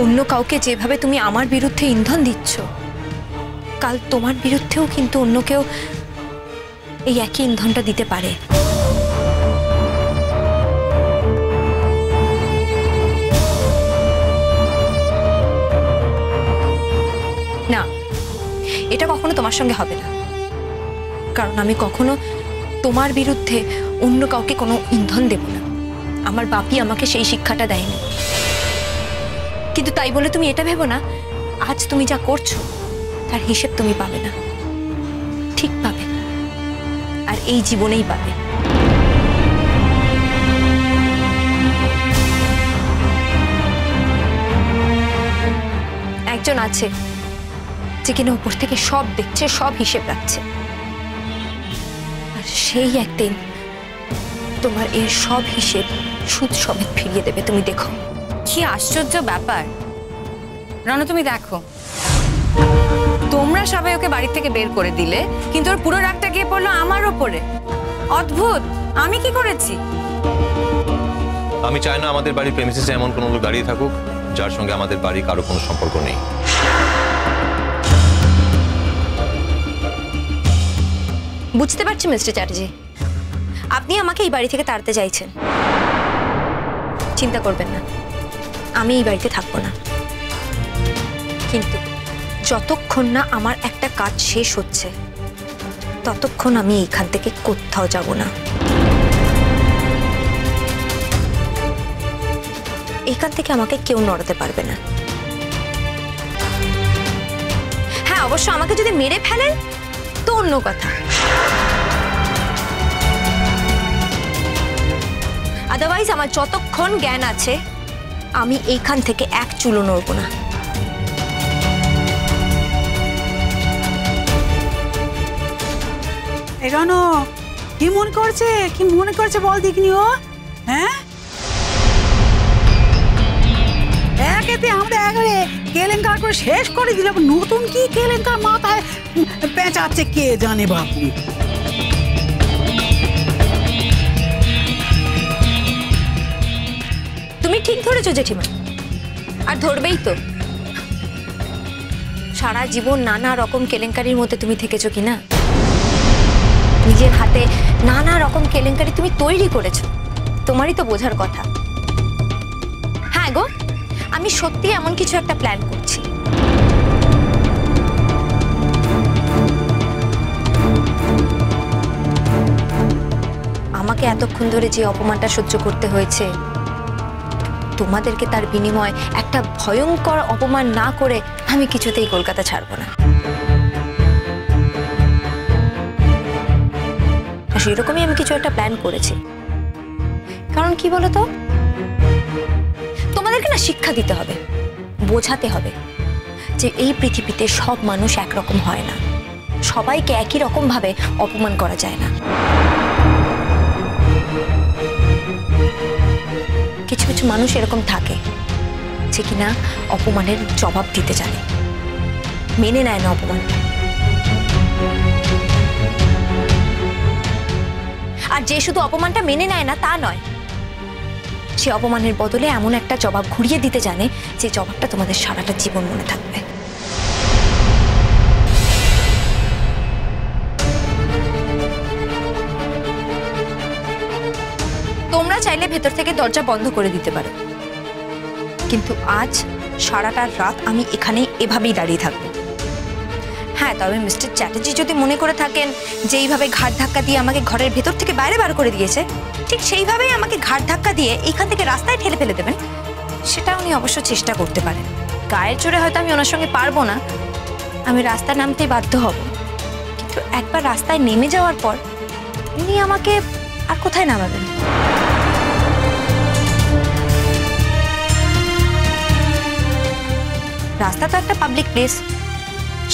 অন্য কাউকে যেভাবে তুমি আমার বিরুদ্ধে ইন্ধন দিচ্ছ, কাল তোমার বিরুদ্ধেও কিন্তু অন্য কেউ এই একই ইন্ধনটা দিতে পারে। না, এটা কখনো তোমার সঙ্গে হবে না, কারণ আমি কখনো তোমার বিরুদ্ধে অন্য কাউকে কোনো ইন্ধন দেব না। আমার বাপি আমাকে সেই শিক্ষাটা দেয়নি। কিন্তু তাই বলে তুমি এটা ভেবো না আজ তুমি যা করছো তার হিসেব তুমি পাবে না। ঠিক পাবে, আর এই জীবনেই পাবে। একজন আছে যে কিনা উপর থেকে সব দেখছে, সব হিসেব রাখছে, আর সেই একদিন তোমার এর সব হিসেব সুদ সমেত ফিরিয়ে দেবে। তুমি দেখো। কি আশ্চর্য ব্যাপার রানু, তুমি দেখো, তোমরা সবাই ওকে বাড়ি থেকে বের করে দিলে, কিন্তু ওর পুরো রাগটা গিয়ে পড়লো আমার ওপরে। অদ্ভুত, আমি কি করেছি? আমি চাই না আমাদের বাড়ির প্রেমিসিসে এমন কোনো লোক দাঁড়িয়ে থাকুক যার সঙ্গে আমাদের বাড়ি কারো কোনো সম্পর্ক নেই। বুঝতে পারছি মিস্টার চ্যাটার্জি, আপনি আমাকে এই বাড়ি থেকে তাড়াতে চাইছেন। চিন্তা করবেন না, আমি এই বাড়িতে থাকবো না। কিন্তু যতক্ষণ না আমার একটা কাজ শেষ হচ্ছে ততক্ষণ আমি এইখান থেকে কোথাও যাব না। এখান থেকে আমাকে কেউ নড়াতে পারবে না। হ্যাঁ, অবশ্য আমাকে যদি মেরে ফেলেন তো অন্য কথা। আদারওয়াইজ আমার যতক্ষণ জ্ঞান আছে আমি এইখান থেকে এক চুলো নড়ব না। রানু, কি মনে করছে বল দেখিনি ও? হ্যাঁ, একেতে আমরা একবারে কেলেঙ্কার করে শেষ করে দিলাম। নতুন কি কেলেঙ্কার মাথায় পেঁচাচ্ছে কে জানে বাপু। তুমি ঠিক ধরেছো জেঠিমা, আর ধরবেই তো। সারা জীবন নানা রকম কেলেঙ্কারির মধ্যে তুমি থেকেছো কিনা? নিজের হাতে নানা রকম কেলেঙ্কারি তুমি তৈরি করেছো, তোমারই তো বোঝার কথা। হ্যাঁ গো, আমি সত্যি এমন কিছু একটা প্ল্যান করছি। আমাকে এতক্ষণ ধরে যে অপমানটা সহ্য করতে হয়েছে, তোমাদেরকে তার বিনিময়ে একটা ভয়ঙ্কর অপমান না করে আমি কিছুতেই কলকাতা ছাড়বো না। সেরকমই আমি কিছু একটা প্ল্যান করেছি। কারণ কি বলতো, তোমাদেরকে না শিক্ষা দিতে হবে, বোঝাতে হবে যে এই পৃথিবীতে সব মানুষ একরকম হয় না, সবাইকে একই রকম ভাবে অপমান করা যায় না। কিছু কিছু মানুষ এরকম থাকে যে কিনা অপমানের জবাব দিতে জানে, মেনে নেয় না অপমান। আর যে শুধু অপমানটা মেনে নেয় না তা নয়, সে অপমানের বদলে এমন একটা জবাব ঘুরিয়ে দিতে জানে যে জবাবটা তোমাদের সারাটা জীবন মনে থাকবে। তোমরা চাইলে ভেতর থেকে দরজা বন্ধ করে দিতে পারো, কিন্তু আজ সারাটা রাত আমি এখানে এভাবেই দাঁড়িয়ে থাকবো। হ্যাঁ, তবে মিস্টার চ্যাটার্জি যদি মনে করে থাকেন যে এইভাবে ঘাট ধাক্কা দিয়ে আমাকে ঘরের ভেতর থেকে বাইরে বার করে দিয়েছে, ঠিক সেইভাবেই আমাকে ঘাট ধাক্কা দিয়ে এইখান থেকে রাস্তায় ঠেলে ফেলে দেবেন, সেটা উনি অবশ্য চেষ্টা করতে পারেন। গায়ের জোরে হয়তো আমি ওনার সঙ্গে পারবো না, আমি রাস্তায় নামতেই বাধ্য হব। কিন্তু একবার রাস্তায় নেমে যাওয়ার পর উনি আমাকে আর কোথায় নামাবেন? রাস্তা তো একটা পাবলিক প্লেস,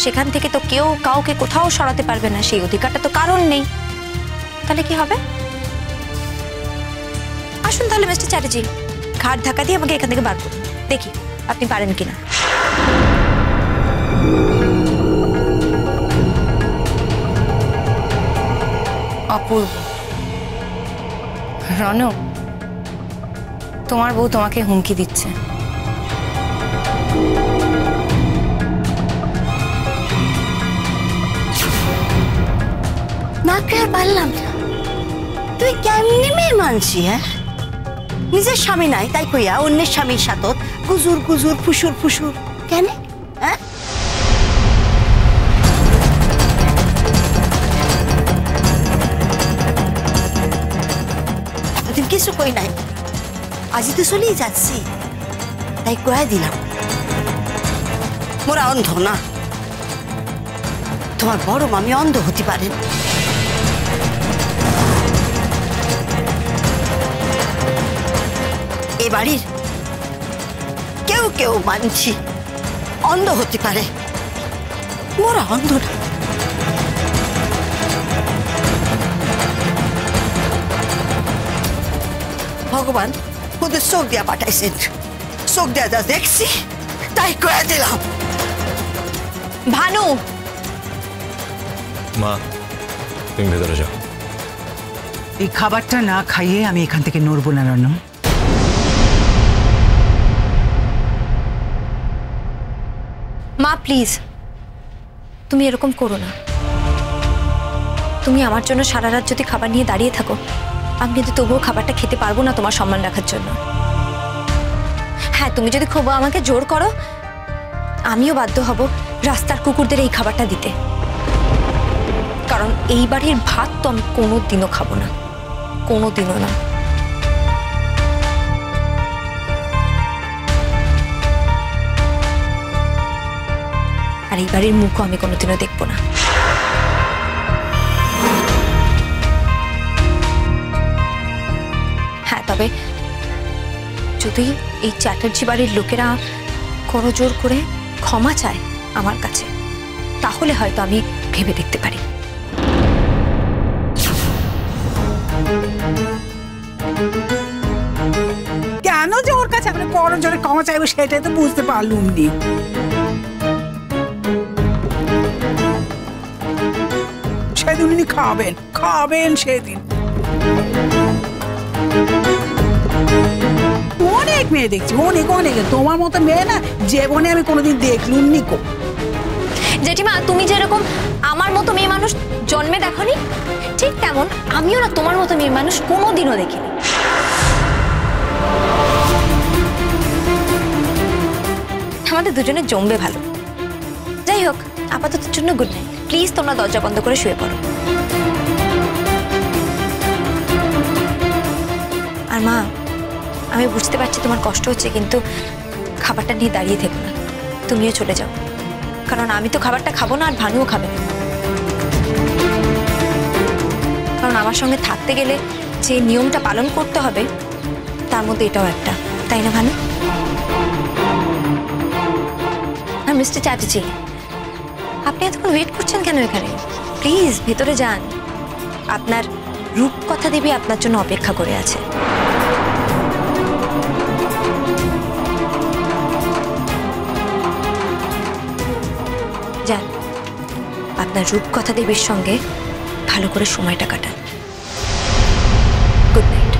সেখান থেকে তো কেউ কাউকে কোথাও সরাতে পারবে না, সেই অধিকারটা তো কারণ নেই। তাহলে কি হবে? আসুন তাহলে মিস্টার চ্যাটার্জি, ঘাট ধাক্কা দিয়ে আমাকে এখান থেকে বার করুন, দেখি আপনি পারেন কিনা। অপূর্ব, রনু, তোমার বউ তোমাকে হুমকি দিচ্ছে। পারলাম না, তুই কেমনি মেয়ে মানছি? হ্যাঁ, নিজের স্বামী নাই তাই কইয়া অন্যের স্বামীর সাথে গুজুর গুজুর ফুসুর ফুসুর কেন? হ্যাঁ, এতদিন কিছু কই নাই, আজই তো চলেই যাচ্ছি, তাই কয়ে দিলাম। মোরা অন্ধ না, তোমার বড় মামি অন্ধ হতে পারেন। এ বাড়ির কেউ কেউ মানছি অন্ধ হতে পারে, মোরা অন্ধ না। ভগবান ওদের চোখ দিয়া পাঠাইছেন, চোখ দিয়া যা দেখছি তাই কয়ে দিলাম। ভানু, মা তুমি ভেতরে যাও। এই খাবারটা না খাইয়ে আমি এখান থেকে নড়বো না রনম। মা প্লিজ, তুমি এরকম করো না। তুমি আমার জন্য সারা রাত যদি খাবার নিয়ে দাঁড়িয়ে থাকো, আমি কিন্তু তবুও খাবারটা খেতে পারবো না তোমার সম্মান রাখার জন্য। হ্যাঁ, তুমি যদি খুব আমাকে জোর করো, আমিও বাধ্য হব রাস্তার কুকুরদের এই খাবারটা দিতে, কারণ এই বাড়ির ভাত তো আমি কোনোদিনও খাবো না, কোনোদিনও না। আর এই বাড়ির মুখও আমি কোনোদিনও দেখবো না। হ্যাঁ, তবে যদি এই চ্যাটার্জি বাড়ির লোকেরা করজোর করে ক্ষমা চায় আমার কাছে, তাহলে হয়তো আমি ভেবে দেখতে পারি। কেন যে ওর কাছে আপনি করজোরে ক্ষমা চাইবো সেটাই তো বুঝতে পারলুম নি। সেদিন উনি খাবেন খাবেন, সেদিন অনেক মেয়ে দেখছি, অনেক অনেক, তোমার মতো মেয়ে না জীবনে আমি কোনোদিন দেখলুম নি। জেঠিমা, তুমি যেরকম আমার মতো মেয়ে মানুষ জন্মে দেখনি, ঠিক তেমন আমিও না তোমার মতো মেয়ে মানুষ কোনোদিনও দেখিনি। আমাদের দুজনের জমবে ভালো। যাই হোক, আপাতত জন্য গুড নাইট। প্লিজ তোমরা দরজা বন্ধ করে শুয়ে পড়ো। আর মা, আমি বুঝতে পারছি তোমার কষ্ট হচ্ছে, কিন্তু খাবারটা নিয়ে দাঁড়িয়ে থেকো না, তুমিও চলে যাও, কারণ আমি তো খাবারটা খাবো না, আর ভানুও খাবে না। কারণ আমার সঙ্গে থাকতে গেলে যে নিয়মটা পালন করতে হবে তার মধ্যে এটাও একটা, তাই না ভানু? আর মিস্টার চ্যাটার্জি, আপনি এতক্ষণ ওয়েট করছেন কেন এখানে? প্লিজ ভেতরে যান, আপনার রূপকথা দেবী আপনার জন্য অপেক্ষা করে আছে। যান, আপনার রূপকথা দেবীর সঙ্গে ভালো করে সময়টা কাটান। Good night.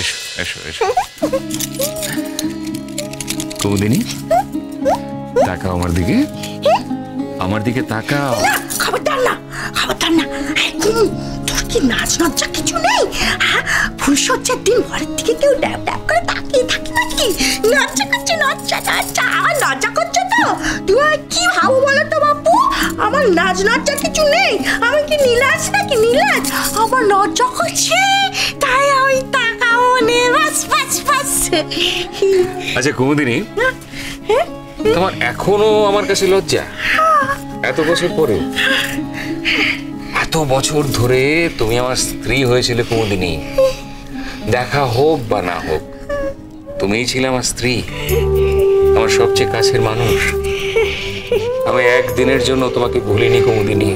এসো এসো এসো। কুমুদিনী, তাকাও আমার দিকে, আমার দিকে তাকাও। খবরদার না, খবরদার না। তোর কি নাচ লজ্জা কিছু নেই? ফুলসজ্জার দিন ঘরের দিকে কেউ ড্যাব ড্যাব করে তাকিয়ে থাকে নাকি? লজ্জা করছে, লজ্জা লজ্জা। আমার লজ্জা করছে তো? তুমি কি ভাবো বলো তো বাপু? আমার নাচ লজ্জা কিছু নেই? আমি কি নীলাজ নাকি? নীলাজ আমার লজ্জা করছে, তাই আমি তাকাবো নে। বাস বাস বাস। আচ্ছা কুমুদিনী, তোমার এখনো আমার কাছে লজ্জা? এত বছর পরে? এত বছর ধরে তুমি আমার স্ত্রী হয়েছিলে কুমুদিনী, দেখা হোক বা না হোক তুমিই ছিলে আমার স্ত্রী, আমার সবচেয়ে কাছের মানুষ। আমি একদিনের জন্য তোমাকে ভুলিনি কুমুদিনী,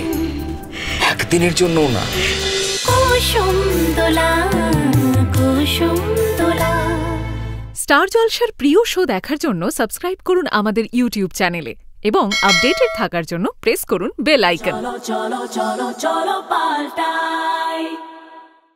একদিনের জন্য না। স্টার জলসার প্রিয় শো দেখার জন্য সাবস্ক্রাইব করুন আমাদের ইউটিউব চ্যানেলে এবং আপডেটেড থাকার জন্য প্রেস করুন বেল আইকন। চলো চলো চলো চলো পাল্টাই।